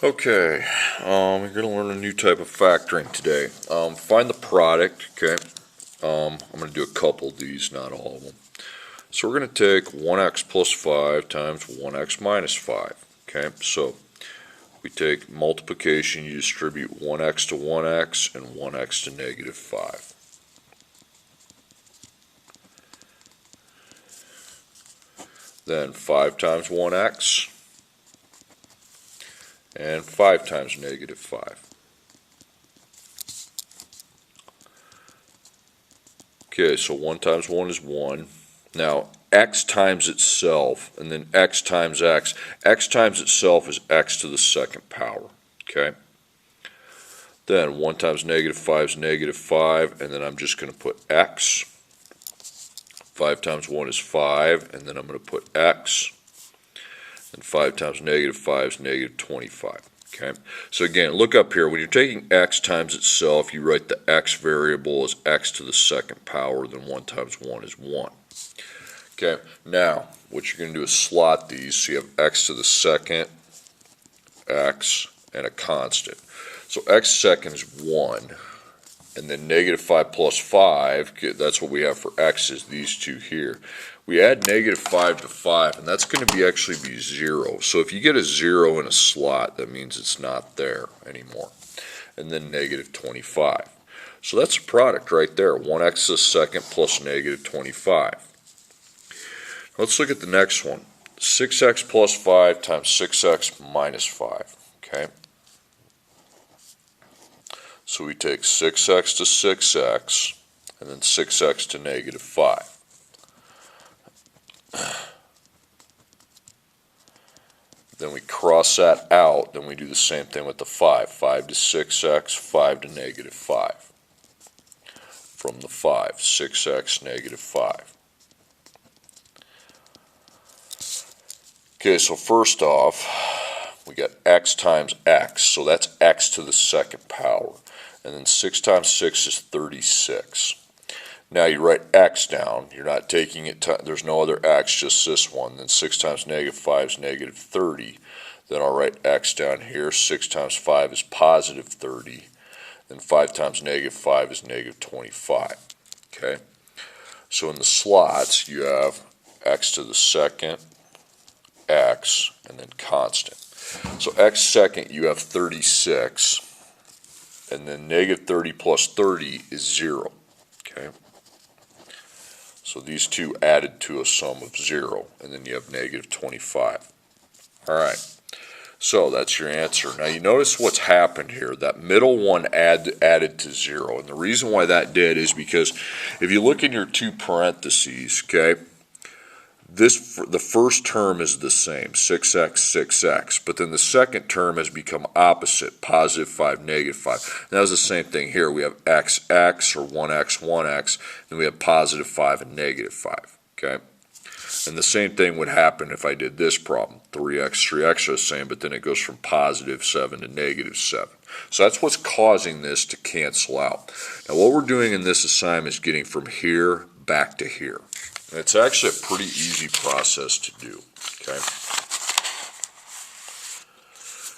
Okay, we're going to learn a new type of factoring today. Find the product, okay? I'm going to do a couple of these, not all of them. So we're going to take 1x plus 5 times 1x minus 5, okay? So we take multiplication, you distribute 1x to 1x and 1x to negative 5. Then 5 times 1x and 5 times negative 5. Okay, so 1 times 1 is 1. Now, x times itself, and then x times x. X times itself is x to the second power, okay? Then 1 times negative 5 is negative 5, and then I'm just going to put x. 5 times 1 is 5, and then I'm going to put x. And 5 times negative 5 is negative 25. Okay, so again, look up here. When you're taking x times itself, you write the x variable as x to the second power, then 1 times 1 is 1. Okay, now what you're going to do is slot these so you have x to the second, x, and a constant. So x second is 1, and then negative 5 plus 5, that's what we have for x, is these two here. We add negative 5 to 5, and that's going to actually be 0. So if you get a 0 in a slot, that means it's not there anymore. And then negative 25. So that's a product right there, 1x to the second plus negative 25. Let's look at the next one. 6x plus 5 times 6x minus 5. Okay. So we take 6x to 6x, and then 6x to negative 5. Then we cross that out, then we do the same thing with the 5. 5 to 6x, 5 to negative 5. From the 5, 6x, negative 5. Okay, so first off, we got x times x, so that's x to the second power. And then 6 times 6 is 36. Now you write x down, you're not taking it, there's no other x, just this one. Then 6 times negative 5 is negative 30. Then I'll write x down here, 6 times 5 is positive 30. Then 5 times negative 5 is negative 25. Okay? So in the slots, you have x to the second, x, and then constant. So x second, you have 36. And then negative 30 plus 30 is 0. Okay? So these two added to a sum of 0, and then you have negative 25. All right, so that's your answer. Now you notice what's happened here. That middle one added to 0, and the reason why that did is because if you look in your two parentheses, okay, the first term is the same, 6x, 6x, but then the second term has become opposite, positive 5, negative 5. And that was the same thing here. We have x, x, or 1x, 1x, and we have positive 5 and negative 5, okay? And the same thing would happen if I did this problem. 3x, 3x are the same, but then it goes from positive 7 to negative 7. So that's what's causing this to cancel out. Now what we're doing in this assignment is getting from here back to here. And it's actually a pretty easy process to do, okay?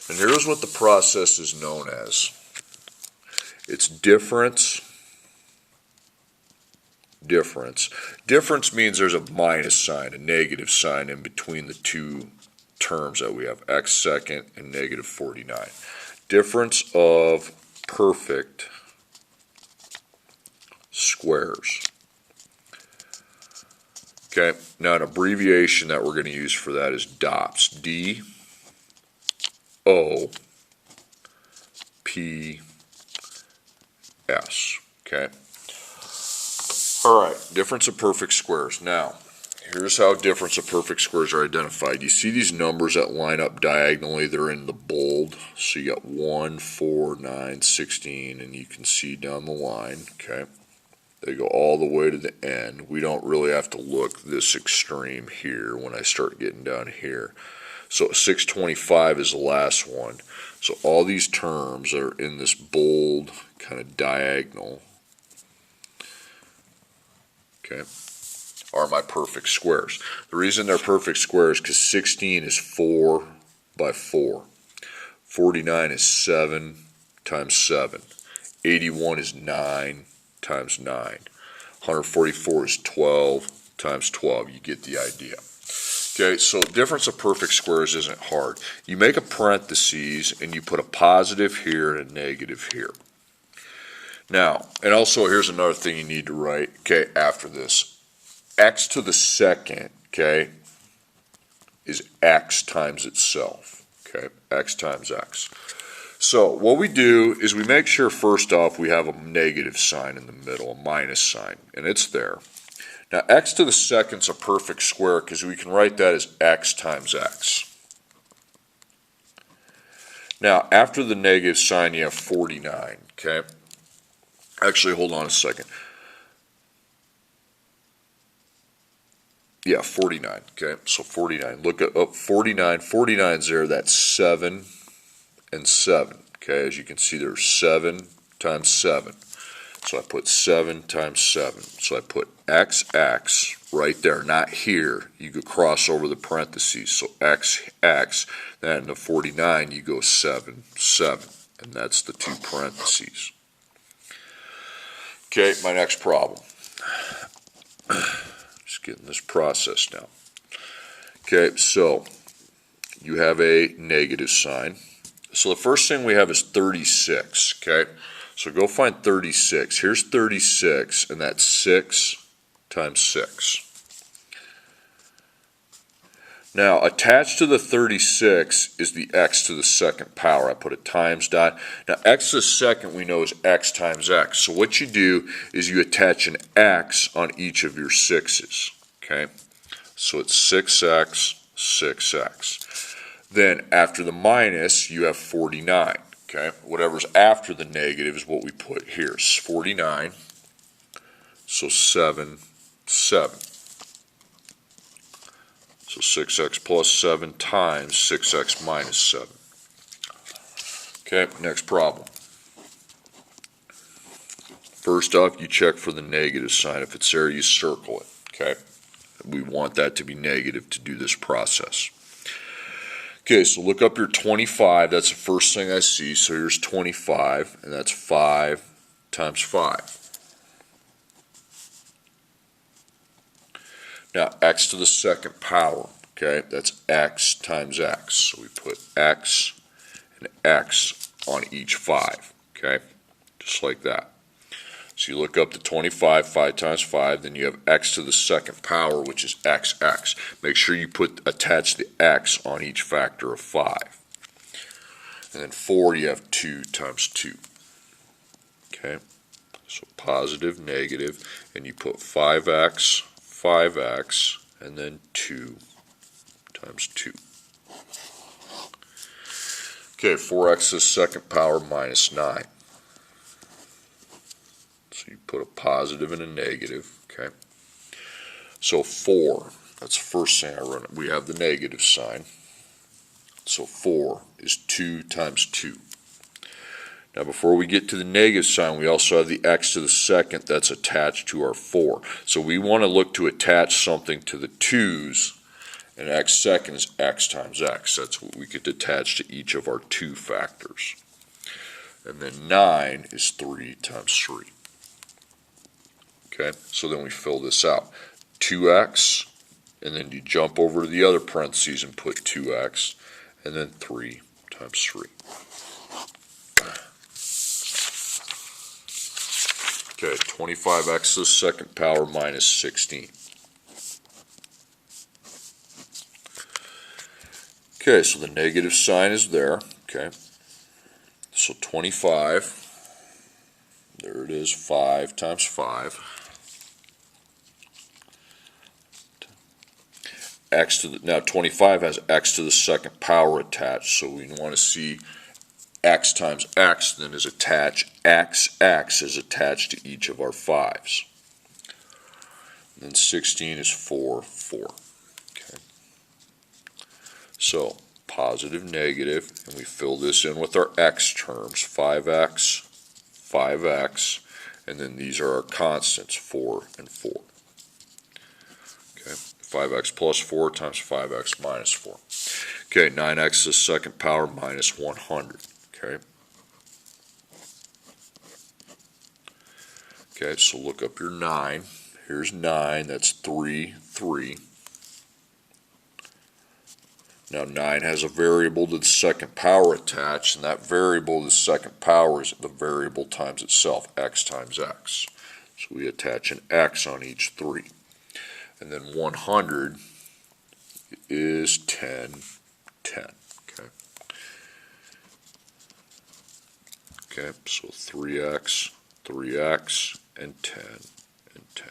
And here's what the process is known as. It's difference. Difference means there's a minus sign, a negative sign in between the two terms that we have, x second and negative 49. Difference of perfect squares. Okay, now an abbreviation that we're going to use for that is DOPS. D-O-P-S. Okay. All right, difference of perfect squares. Now, here's how difference of perfect squares are identified. You see these numbers that line up diagonally, they're in the bold. So you got 1, 4, 9, 16, and you can see down the line, okay? They go all the way to the end. We don't really have to look this extreme here when I start getting down here. So 625 is the last one. So all these terms are in this bold kind of diagonal, okay, are my perfect squares. The reason they're perfect squares is because 16 is 4 by 4. 49 is 7 times 7. 81 is 9 times 9. 144 is 12 times 12. You get the idea. Okay, so difference of perfect squares isn't hard. You make a parentheses and you put a positive here and a negative here. Now, and also here's another thing you need to write, okay, after this. X to the second, okay, is x times itself, okay, x times x. So what we do is we make sure first off we have a negative sign in the middle, a minus sign, and it's there. Now x to the second is a perfect square because we can write that as x times x. Now after the negative sign you have 49, okay? Actually, hold on a second. Yeah, 49, okay? So 49, look up 49, 49's there, that's 7 and 7, okay? As you can see there's 7 times 7. So I put 7 times 7. So I put x right there, not here. You could cross over the parentheses. So x, then in the 49 you go 7, 7. And that's the two parentheses. Okay, my next problem. Just getting this processed now. Okay, so you have a negative sign. So the first thing we have is 36, okay? So go find 36. Here's 36, and that's 6 times 6. Now, attached to the 36 is the x to the second power. I put a times dot. Now, x to the second we know is x times x. So what you do is you attach an x on each of your 6's, okay? So it's 6x, 6x. Then after the minus, you have 49, okay? Whatever's after the negative is what we put here. It's 49, so 7, 7. So 6x plus 7 times 6x minus 7. Okay, next problem. First off, you check for the negative sign. If it's there, you circle it, okay? We want that to be negative to do this process. Okay, so look up your 25. That's the first thing I see. So here's 25, and that's 5 times 5. Now, x to the second power, okay, that's x times x. So we put x and x on each 5, okay, just like that. So you look up to 25, 5 times 5, then you have x to the second power, which is x. Make sure you attach the x on each factor of 5. And then 4, you have 2 times 2, okay, so positive, negative, and you put 5x, 5x, and then 2 times 2. Okay, 4x to the second power minus 9. So you put a positive and a negative, okay? So 4, that's the first thing I run. We have the negative sign. So 4 is 2 times 2. Now before we get to the negative sign, we also have the x to the second that's attached to our 4. So we want to look to attach something to the 2's, and x second is x times x. That's what we could attach to each of our 2 factors. And then 9 is 3 times 3. Okay, so then we fill this out. 2x, and then you jump over to the other parentheses and put 2x, and then 3 times 3. Okay, 25x to the second power minus 16. Okay, so the negative sign is there, okay. So 25, there it is, 5 times 5. Now 25 has x to the second power attached, so we want to see x times x then is attached, x is attached to each of our 5's. And then 16 is 4, 4. Okay. So positive, negative, and we fill this in with our x terms, 5x, 5x, and then these are our constants, 4 and 4. Okay. 5x plus 4 times 5x minus 4. Okay, 9x to the second power minus 100. Okay. Okay, so look up your 9. Here's 9, that's 3, 3. Now 9 has a variable to the second power attached, and that variable to the second power is the variable times itself, x times x. So we attach an x on each 3. And then 100 is 10, 10. Okay. Okay, so 3x, 3x, and 10, and 10.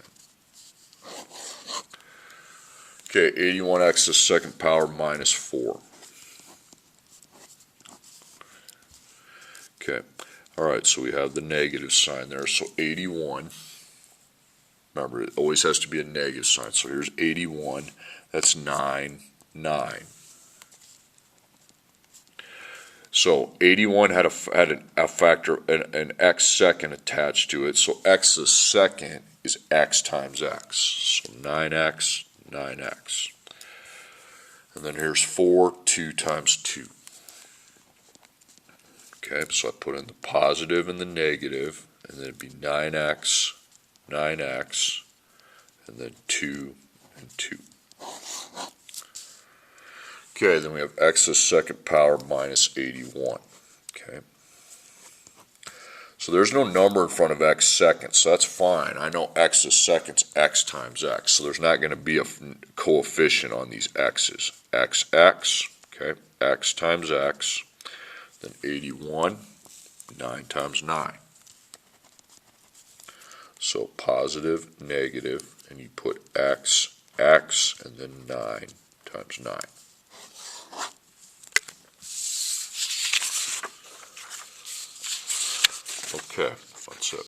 Okay, 81x to the second power minus 4. Okay, all right, so we have the negative sign there. So 81, remember, it always has to be a negative sign. So here's 81, that's 9, 9. So 81 had a factor, an x second attached to it. So x to the second is x times x. So 9x, 9x. And then here's 4, 2 times 2. Okay, so I put in the positive and the negative, and then it'd be 9x, 9x, and then 2 and 2. Okay, then we have x to the second power minus 81. Okay. So there's no number in front of x seconds, so that's fine. I know x to the second's x times x, so there's not going to be a coefficient on these x's. X, okay, x times x, then 81, 9 times 9. So positive, negative, and you put x, and then 9 times 9. Okay, that's it.